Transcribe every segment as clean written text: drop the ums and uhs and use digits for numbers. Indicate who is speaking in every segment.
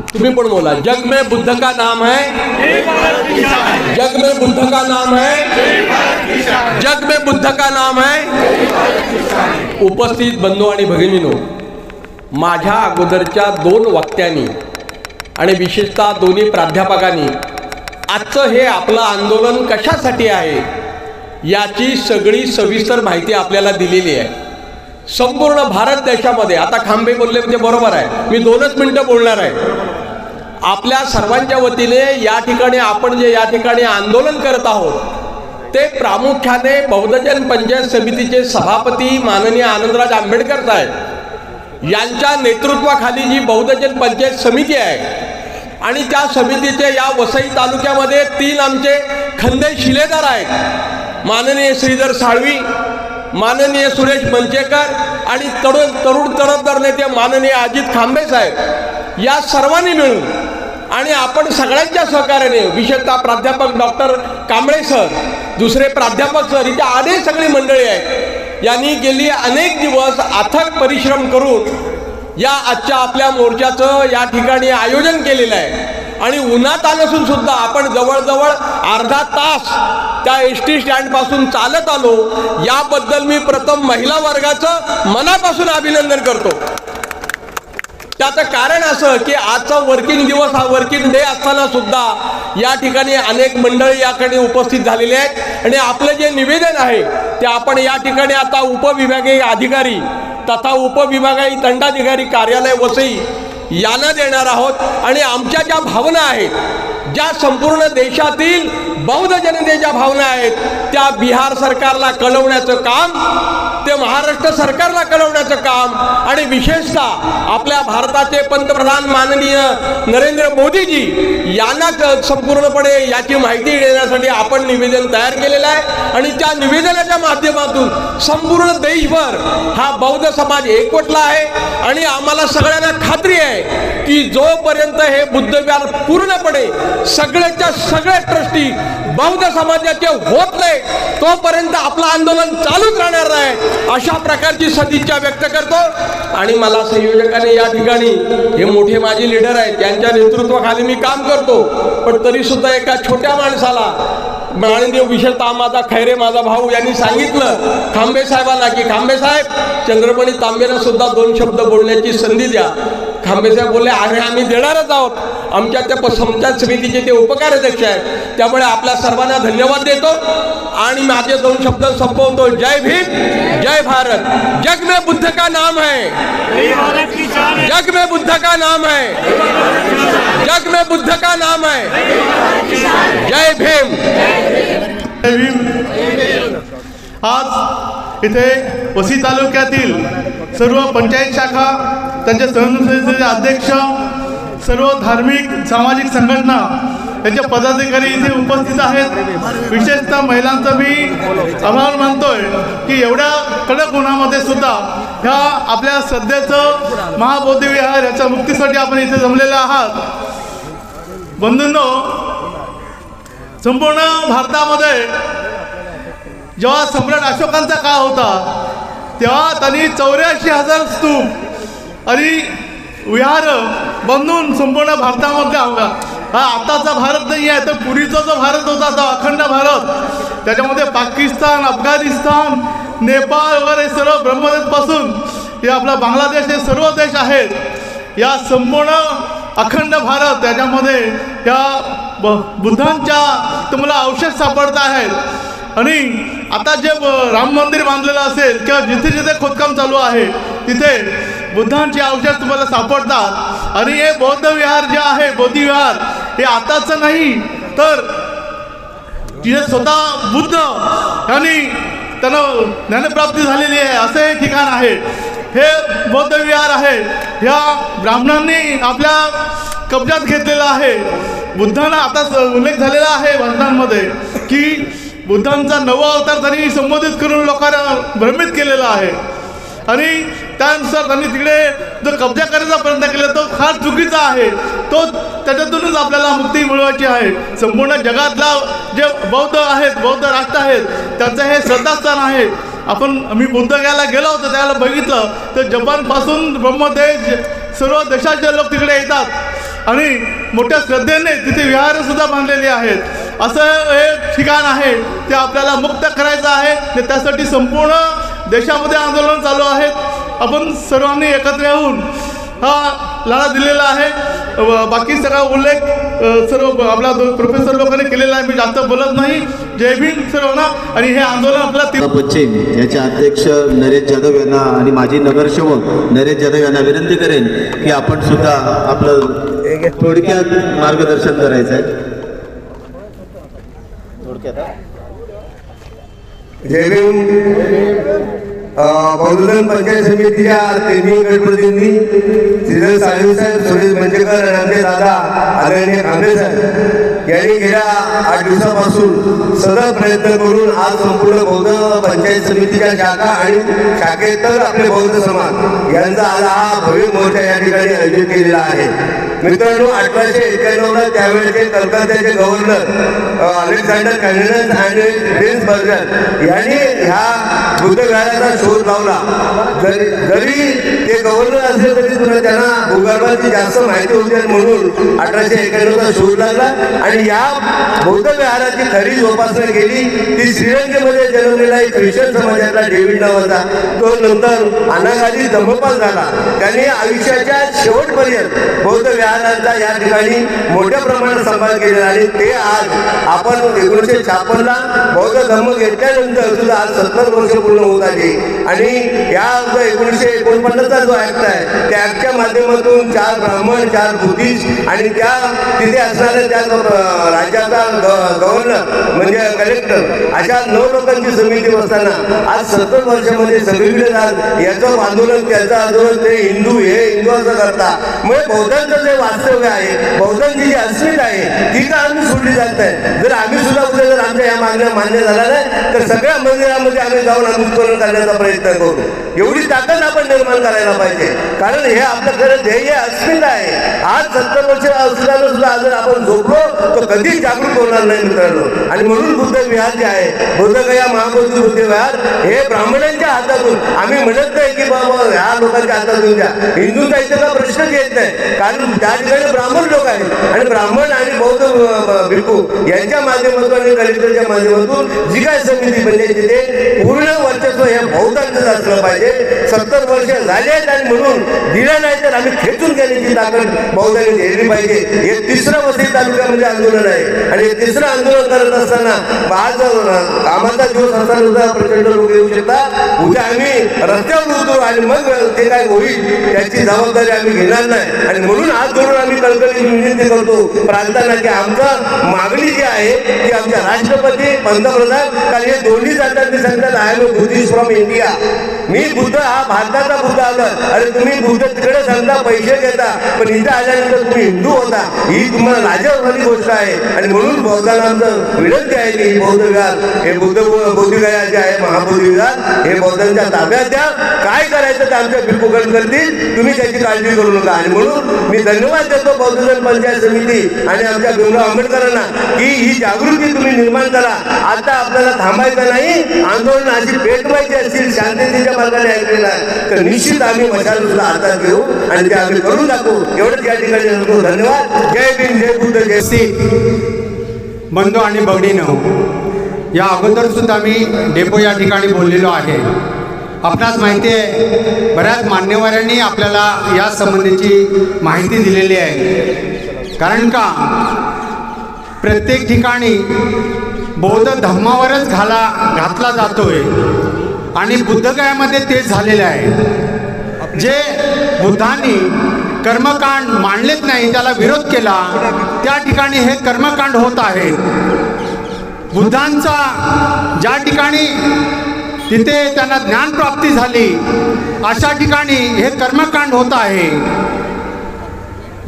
Speaker 1: तुम्ही पण बोला, जग में बुद्ध का नाम है, जग में बुद्ध का नाम है, जग में बुद्ध का नाम है। उपस्थित बंधू आणि भगिनींनो, माझ्या अगोदरच्या 2 वक्त्यांनी आणि विशेषतः दोन्ही प्राध्यापकांनी आजचं हे आपलं आंदोलन कशासाठी आहे याची सगळी सविस्तर माहिती आपल्याला दिलेली आहे। संपूर्ण भारत देशामध्ये, आता खांबे बोलले म्हणजे बरोबर आहे, मी 2च मिनिटं बोलणार आहे। आपल्या सर्वांच्या वतीने या ठिकाणी आपण जे या ठिकाणी आंदोलन करत आहोत ते प्रामुख्याने बहुजन पंचायत समितीचे सभापती माननीय आनंदराज आंबेडकर साहेब यांच्या नेतृत्वाखाली जी बहुजन पंचायत समिती आहे आणि त्या समितीचे या वसई तालुक्यामध्ये 3 आमचे खंदे शिलेदार आहेत, माननीय श्रीधर साळवी, माननीय सुरेश मंचेकर आणि तरुण तडफदार नेते माननीय अजित खांबे साहेब, या सर्वांनी मिळून आणि आपण सगळ्यांच्या सहकार्याने, विशेषतः प्राध्यापक डॉक्टर कांबळे सर, दुसरे प्राध्यापक सर, इथे अनेक सगळी मंडळी आहेत, यांनी गेली अनेक दिवस अथक परिश्रम करून या आजच्या आपल्या मोर्चाचं या ठिकाणी आयोजन केलेलं आहे। आणि उन्हात आल्यासून सुद्धा आपण जवळजवळ अर्धा तास त्या ST स्टँडपासून चालत आलो, याबद्दल मी प्रथम महिला वर्गाचं मनापासून अभिनंदन करतो। त्याचं कारण असं की आजचा वर्किंग दिवस हा वर्किंग डे असताना सुद्धा या ठिकाणी अनेक मंडळी याकडे उपस्थित झालेले आहेत आणि आपलं जे निवेदन आहे ते आपण या ठिकाणी आता उपविभागीय अधिकारी तथा उपविभागीय दंडाधिकारी कार्यालय वसई यांना देणार आहोत। आणि आमच्या ज्या भावना आहेत, ज्या संपूर्ण देशातील बौद्ध जनतेच्या भावना आहेत, त्या बिहार सरकारला कळवण्याचं काम, ते महाराष्ट्र सरकारला कळवण्याचं काम आणि विशेषतः आपल्या भारताचे पंतप्रधान माननीय नरेंद्र मोदीजी यांना संपूर्णपणे याची माहिती देण्यासाठी आपण निवेदन तयार केलेलं आहे। आणि त्या निवेदनाच्या माध्यमातून संपूर्ण देशभर हा बौद्ध समाज एकवटला आहे आणि आम्हाला सगळ्यांना खात्री आहे की जोपर्यंत हे बुद्ध विहार पूर्णपणे सगळ्याच्या सगळे ट्रस्टी बौद्ध समाजाचे होत नाही तोपर्यंत आपलं आंदोलन चालूच राहणार नाही, अशा प्रकारची सदिच्छा व्यक्त करतो। आणि मला संयोजकाने या ठिकाणी, हे मोठे माझे लीडर आहेत, त्यांच्या नेतृत्वाखाली मी काम करतो, पण तरी सुद्धा एका छोट्या माणसाला माननीय विशेषतः माझा खैरे माझा भाऊ यांनी सांगितलं खांबे साहेबांना की खांबे साहेब, चंद्रमणी तांबेला सुद्धा 2 शब्द बोलण्याची संधी द्या। खांबे साहेब बोलले, अरे आम्ही देणारच आहोत, आमच्या त्या पंचायत समितीचे ते उपकार्याध्यक्ष आहेत, त्यामुळे आपल्या सर्वांना धन्यवाद देतो आणि माझे 2 शब्द संपवतो। जय भीम, जय भारत। जग में बुद्ध का नाम है, जग में बुद्ध का नाम है, जग में बुद्ध का नाम है। जय भीम,
Speaker 2: जय भीम। आज इथे वसई तालुक्यातील सर्व पंचायत शाखा, त्यांचे सहसमितीचे अध्यक्ष, सर्व धार्मिक सामाजिक संघटना यांचे पदाधिकारी इथे उपस्थित आहेत। विशेषतः महिलांचा मी आभार मानतोय की एवढ्या कडक उन्हामध्ये सुद्धा ह्या आपल्या सध्याचं महाबौद्ध विहार याच्या मुक्तीसाठी आपण इथे जमलेले आहात। बंधूंनो, संपूर्ण भारतामध्ये जेव्हा सम्राट अशोकांचा काळ होता तेव्हा त्यांनी 84,000 स्तूप आणि विहार बांधून संपूर्ण भारतामध्ये हा आताचा भारत नाही आहे, तर पूर्वीचा जो भारत होता तो अखंड भारत, त्याच्यामध्ये पाकिस्तान, अफगाणिस्तान, नेपाळ वगैरे सर्व ब्रह्मदेशपासून हे आपला बांगलादेश हे सर्व देश आहेत। या संपूर्ण अखंड भारत त्याच्यामध्ये या बुद्धांच्या तुम्हाला अवशेष सापडत आहेत। आणि आता जे राम मंदिर बांधलेलं असेल किंवा जिथे जिथे खोदकाम चालू आहे तिथे बुद्धांचे अवशेष तुम्हाला सापडतात। आणि हे बौद्ध विहार जे आहे, बौद्ध विहार हे आताचं नाही, तर तिथे स्वतः बुद्ध यांनी त्यांना ज्ञानप्राप्ती झालेली आहे असं हे ठिकाण आहे। हे बौद्ध विहार आहे, ह्या ब्राह्मणांनी आपल्या कब्जात घेतलेलं आहे। बुद्धांना आता उल्लेख झालेला आहे भाषणांमध्ये की बुद्धांचा 9वा अवतार त्यांनी संबोधित करून लोकांना भ्रमित केलेला आहे आणि त्यानुसार त्यांनी तिकडे जो कब्जा करायचा प्रयत्न केला तो फार चुकीचा आहे। तो त्याच्यातूनच आपल्याला मुक्ती मिळवायची आहे। संपूर्ण जगातला जे बौद्ध आहेत, बौद्ध राष्ट्र आहेत, त्यांचं हे श्रद्धास्थान आहे। मी बुद्ध गयाला गेलो होतो, त्याला बघितलं तर जपानपासून ब्रह्मदेश सर्व देशाचे लोक तिकडे येतात आणि मोठ्या श्रद्धेने तिथे विहार सुद्धा बांधलेली आहेत. असं एक ठिकाण आहे ते आपल्याला मुक्त करायचं आहे. आणि त्यासाठी संपूर्ण देशामध्ये आंदोलन चालू आहेत. आपण सर्वांनी एकत्र येऊन हा लढा दिलेला आहे. बाकी सगळा उल्लेख सर्व आपला प्रोफेसर लोकांनी केलेला आहे. मी जास्त बोलत नाही. जय भीम सर्वांना. आणि हे आंदोलन आपल्याला
Speaker 3: पश्चिम याचे अध्यक्ष नरेश जाधव यांना आणि माजी नगरसेवक नरेश जाधव यांना विनंती करेन की आपण सुद्धा आपलं थोडक्यात मार्गदर्शन करायचं आहे.
Speaker 4: जय भीम. बहुजन पंचायत समितीच्या तिन्ही गटप्रतिनिधी श्रीधर साहेब, सुरेश मंचेकर आणि आमचे दादा आदरणीय कांबळे साहेब यांनी गेल्या 8 दिवसापासून सतत प्रयत्न करून आज संपूर्ण बौद्ध पंचायत समितीच्या शाखा आणि शाखेतर आपले बौद्ध समाज यांचा आज हा भव्य मोर्चा या ठिकाणी आयोजित केलेला आहे. मित्रांनो, 1891 त्यावेळेचे कलकत्त्याचे गव्हर्नर अलेक्झांडर कॅनिनस आणि प्रिन्स बर्जर यांनी ह्या बुद्ध विहाराचा शोध लावला. जरी ते गव्हर्नर असले तरी सुद्धा त्यांना भूगर्भाची जास्त माहिती होती म्हणून 1891चा शोध लागला आणि या बौद्ध विहाराची खरी जोपासना केली ती श्रीलंकेमध्ये जन्मलेला एक ख्रिश्चन समाजातला डेव्हिड नावाचा. तो नंतर अनागादी धम्मपाल झाला. त्याने आयुष्याच्या शेवटपर्यंत बौद्ध विहारांचा या ठिकाणी मोठ्या प्रमाणात सांभाळ केलेला आणि ते आज आपण 1956ला बौद्ध धर्म घेतल्यानंतर सुद्धा आज 70 वर्ष पूर्ण होत आली. आणि या 1949चा जो ऍक्ट आहे त्या ऍक्टच्या माध्यमातून 4 ब्राह्मण 4 बुद्धिस्ट आणि त्या तिथे असणाऱ्या त्या राज्याचा गव्हर्नर म्हणजे कलेक्टर अशा 9 लोकांची समिती बसताना आज 70 वर्षामध्ये सगळीकडे याचं आंदोलन त्याचं आंदोलन ते हिंदू हे हिंदू असं करता. म्हणजे बौद्धांचं जे वास्तव्य आहे बौद्धांची जी अस्मिता आहे ती का आम्ही सोडली जात आहे. जर आम्ही सुद्धा उद्या जर आमच्या या मागण्या मान्य झाला नाही तर सगळ्या मंदिरामध्ये आम्ही जाऊन आंदोलन करण्याचा प्रयत्न करू. एवढी ताकद आपण निर्माण करायला पाहिजे. कारण हे आपलं खरं ध्येय अस्मिता आहे. आज 70 वर्ष असताना सुद्धा जर आपण झोपलो तर कधीच जागृत होणार नाही मित्रांनो. आणि म्हणून बुद्ध विहार जे आहे बोधगया महाबोधी बुद्ध विहार हे ब्राह्मणांच्या हातातून आम्ही म्हणत नाही की बाबा ह्या लोकांच्या हातातून द्या. हिंदूंचा इथे का प्रश्नच येत नाही. कारण त्या ठिकाणी ब्राह्मण लोक आहेत आणि ब्राह्मण आणि बौद्ध भिक्खू यांच्या माध्यमातून आणि कलेक्टरच्या माध्यमातून जी काय समिती बनली तिथे पूर्ण वर्चस्व हे बौद्धांचंच असलं पाहिजे. 70 वर्ष झाले आहेत आणि म्हणून दिलं नाही तर आम्ही खेचून घेण्याची ताकद बौद्धांनी घेतली पाहिजे. हे 3रं वसई तालुक्यामध्ये आंदोलन आहे आणि हे 3रं आंदोलन करत असताना आज आम्हाला दिवस असताना सुद्धा प्रचंड लोक येऊ शकतात. उद्या आम्ही रस्त्यावर उतरू आणि मग ते काय होईल त्याची जबाबदारी आम्ही घेणार नाही. आणि म्हणून हात जोडून आम्ही कळकळीची विनंती करतो प्रांतांना की आमचं मागणी जी आहे ती आमच्या राष्ट्रपती पंतप्रधान कारण हे दोन्ही जातात ते सांगतात I am a Buddhist from India. मी बुद्ध हा भारताचा बुद्ध आला. अरे तुम्ही बुद्ध तिकडे सांगता पैसे घेता पण इथे आल्यानंतर तुम्ही हिंदू होता. ही तुम्हाला लाजवाली गोष्ट आहे. आणि म्हणून बौद्धांना आमचं विनंती आहे की बौद्ध विहार हे बोधगया जे आहे महाबोधी विहार हे बौद्धांच्या ताब्यात द्या. काय करायचं ते आमच्या भिक्खूगण करतील. तुम्ही त्याची काळजी करू नका. आणि म्हणून मी धन्यवाद देतो बौद्धजन पंचायत समिती आणि आमच्या भीमराव आंबेडकरांना की ही जागृती तुम्ही निर्माण करा. आता आपल्याला थांबायचं नाही. आंदोलन अशी पेटवायची असतील शांततेच्या मार्गाने ऐकलेलं आहे तर निश्चित आम्ही मशाल सुद्धा हातात घेऊ आणि ते आम्ही करून दाखवू. एवढंच या ठिकाणी सांगतो. धन्यवाद. जय भीम जय बुद्ध जय
Speaker 5: श्री. बंधू आणि भगिनींनो, या अगोदर सुद्धा मी डेपो या ठिकाणी बोललेलो आहे. आपणास माहिती आहे बऱ्याच मान्यवरांनी आपल्याला या संबंधीची माहिती दिलेली आहे. कारण का प्रत्येक ठिकाणी बौद्ध धर्मावरच घातला जातोय आणि बुद्धगयामध्ये तेच झालेले आहे. जे बुद्धांनी कर्मकांड मांडलेच नाही त्याला विरोध केला त्या ठिकाणी हे कर्मकांड होत आहे. बुद्धांचा ज्या ठिकाणी तिथे त्यांना ज्ञानप्राप्ती झाली अशा ठिकाणी हे कर्मकांड होत आहे.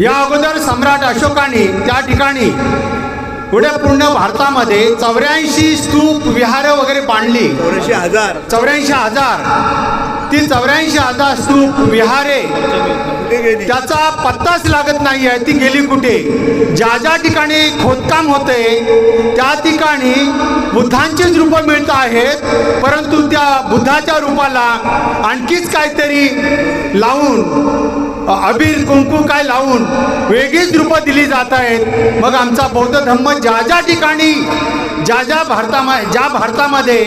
Speaker 5: या अगोदर सम्राट अशोकाने त्या ठिकाणी पुढे पूर्ण भारतामध्ये 84 स्तूप विहार वगैरे बांधली. 84,000 ती 84,000 स्तूप विहारे त्याचा पत्ताच लागत नाही आहे. ती गेली कुठे. ज्या ज्या ठिकाणी खोदकाम होते त्या ठिकाणी बुद्धांचीच रूपं मिळत आहेत परंतु त्या बुद्धाच्या रूपाला आणखीच काहीतरी लावून अबीर कुंकू काय लावून वेगळीच रूपं दिली जात आहेत. मग आमचा बौद्ध धर्म ज्या ठिकाणी ज्या भारतामध्ये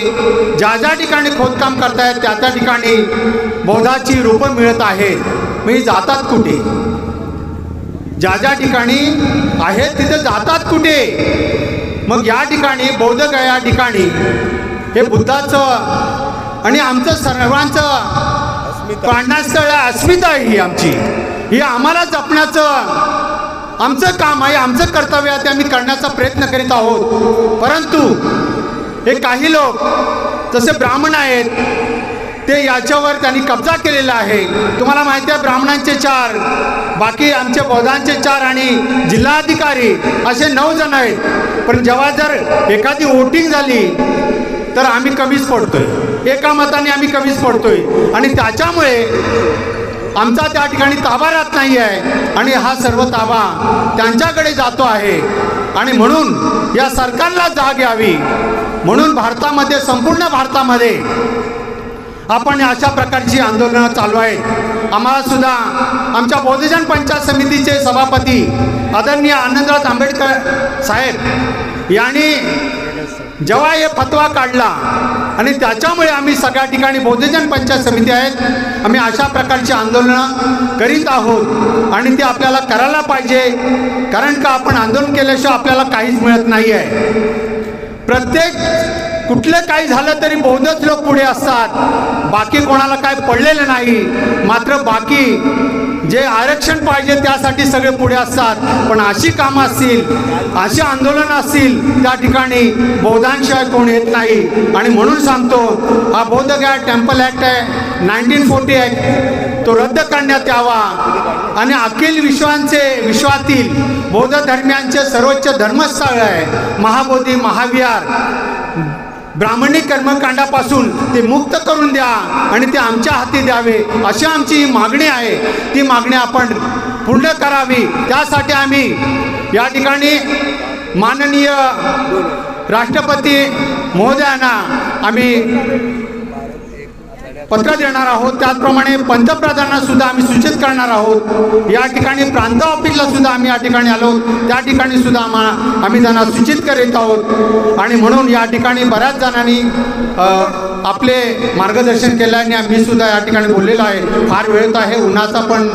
Speaker 5: ज्या ठिकाणी खोदकाम करतायत त्या ठिकाणी बौद्धाची रूपं मिळत आहेत. म्हणजे जातात कुठे? ज्या ठिकाणी आहेत तिथे जातात कुठे? मग या ठिकाणी बौद्धगया या ठिकाणी हे बुद्धाचं आणि आमचं सर्वांचं प्रार्थनास्थळ अस्मिता आहे. ही आमची, ही आम्हाला जपण्याचं आमचं काम आहे, आमचं कर्तव्य आहे, ते आम्ही करण्याचा प्रयत्न करीत आहोत. परंतु हे काही लोक जसे ब्राह्मण आहेत ते याच्यावर त्यांनी कब्जा केलेला आहे. तुम्हाला माहिती आहे ब्राह्मणांचे 4, बाकी आमचे बौद्धांचे 4 आणि जिल्हाधिकारी असे 9 जण आहेत. पण जेव्हा जर एखादी वोटिंग झाली तर आम्ही कमीच पडतोय, एका मताने आम्ही कमीच पडतोय आणि त्याच्यामुळे आमचा त्या ठिकाणी ताबा राहत नाही आहे आणि हा सर्व ताबा त्यांच्याकडे जातो आहे. आणि म्हणून या सरकारला जाग यावी म्हणून भारतामध्ये, संपूर्ण भारतामध्ये आपण अशा प्रकारची आंदोलनं चालू आहेत. आम्हाला सुद्धा आमच्या बौद्धजन पंचायत समितीचे सभापती आदरणीय आनंदराज आंबेडकर साहेब यांनी जेव्हा हे फतवा काढला आणि त्याच्यामुळे आम्ही सगळ्या ठिकाणी बौद्धजन पंचायत समिती आहेत, आम्ही अशा प्रकारची आंदोलनं करीत आहोत आणि ते आपल्याला करायला पाहिजे. कारण का आपण आंदोलन केल्याशिवाय आपल्याला काहीच मिळत नाही आहे. प्रत्येक कुठलं काही झालं तरी बौद्धच लोक पुढे असतात, बाकी कोणाला काय पडलेलं नाही. मात्र बाकी जे आरक्षण पाहिजे त्यासाठी सगळे पुढे असतात. पण अशी कामं असतील, अशी आंदोलनं असतील त्या ठिकाणी बौद्धांशिवाय कोण येत नाही. आणि म्हणून सांगतो, हा बोधगया टेम्पल ॲक्ट आहे 1940 ॲक्ट, तो रद्द करण्यात यावा आणि अखिल विश्वातील बौद्ध धर्मियांचे सर्वोच्च धर्मस्थळ आहे महाबोधी महाविहार ब्राह्मणी कर्मकांडापासून ते मुक्त करून द्या आणि ते आमच्या हाती द्यावे अशी आमची मागणी आहे. ती मागणी आपण पूर्ण करावी. त्यासाठी आम्ही या ठिकाणी माननीय राष्ट्रपती महोदयांना आम्ही पत्र देणार आहोत. त्याचप्रमाणे पंतप्रधानांना सुद्धा आम्ही सूचित करणार आहोत. या ठिकाणी प्रांत ऑफिसला सुद्धा आम्ही या ठिकाणी आलो, त्या ठिकाणी सुद्धा आम्ही त्यांना सूचित करीत आहोत. आणि म्हणून या ठिकाणी बऱ्याच जणांनी आपले मार्गदर्शन केल्याने मी सुद्धा या ठिकाणी बोललेलो आहे. फार वेळ आहे, उन्हाचा पण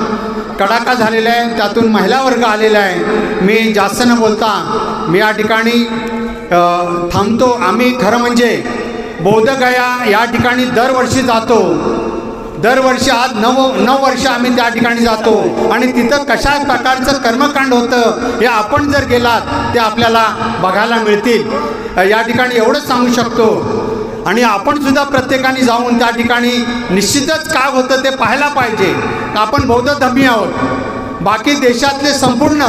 Speaker 5: कडाका झालेला आहे, त्यातून महिला वर्ग आलेला आहे. मी जास्त न बोलता मी या ठिकाणी थांबतो. आम्ही खरं म्हणजे बोधगया या ठिकाणी दरवर्षी जातो. दरवर्षी आज 9 वर्ष आम्ही त्या ठिकाणी जातो आणि तिथं कशा प्रकारचं कर्मकांड होतं हे आपण जर गेलात ते आपल्याला बघायला मिळतील. या ठिकाणी एवढंच सांगू शकतो. आणि आपण सुद्धा प्रत्येकाने जाऊन त्या ठिकाणी निश्चितच काय होतं ते पाहायला पाहिजे. आपण बौद्ध धर्मी आहोत. बाकी देशातले संपूर्ण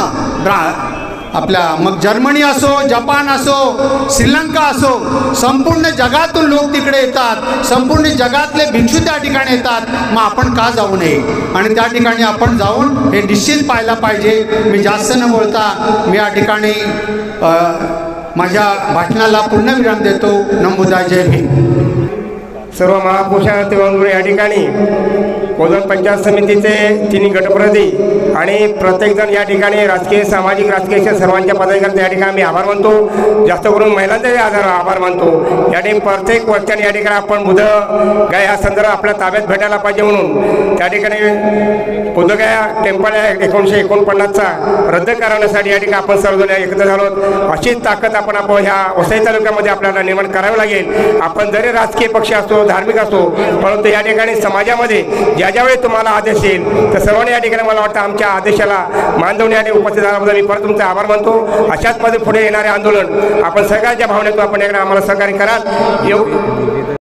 Speaker 5: आपल्या मग जर्मनी असो, जपान असो, श्रीलंका असो, संपूर्ण जगातून लोक तिकडे येतात. संपूर्ण जगातले भिक्षू त्या ठिकाणी येतात. मग आपण का जाऊ नये? आणि त्या ठिकाणी आपण जाऊन हे निश्चित पाहायला पाहिजे. मी जास्त न बोलता मी या ठिकाणी माझ्या भाषणाला पूर्णविराम देतो. नमोदा जय भीम.
Speaker 6: सर्व महापुरुषांना या ठिकाणी बौद्धजन पंचायत समितीचे 3 गटप्रतिनिधी आणि प्रत्येकजण या ठिकाणी राजकीय, सामाजिक, राजकीय सर्वांच्या पदाधिकाऱ्यांचा या ठिकाणी आम्ही आभार मानतो. जास्त करून महिलांचाही आभार मानतो. या ठिकाणी प्रत्येक वर्षाने या ठिकाणी आपण बुद्धगया या संदर्भात आपल्या ताब्यात भेटायला पाहिजे म्हणून त्या ठिकाणी बोधगया टेम्पल 1949चा रद्द करण्यासाठी या ठिकाणी आपण सर्वजण एकत्र झालो. अशीच ताकद आपण ह्या वसई तालुक्यामध्ये आपल्याला निर्माण करावी लागेल. आपण जरी राजकीय पक्ष असतो, धार्मिक असतो, परंतु या ठिकाणी समाजामध्ये ज्यावेळी तुम्हाला आदेश येईल तर सर्वांनी या ठिकाणी मला वाटतं आमच्या आदेशाला मान देऊन या ठिकाणी उपस्थित झाल्याबद्दल मी परत तुमचा आभार मानतो. अशाच मध्ये पुढे येणारे आंदोलन आपण सगळ्यांच्या भावनेतून आपण आम्हाला सहकार्य कराल.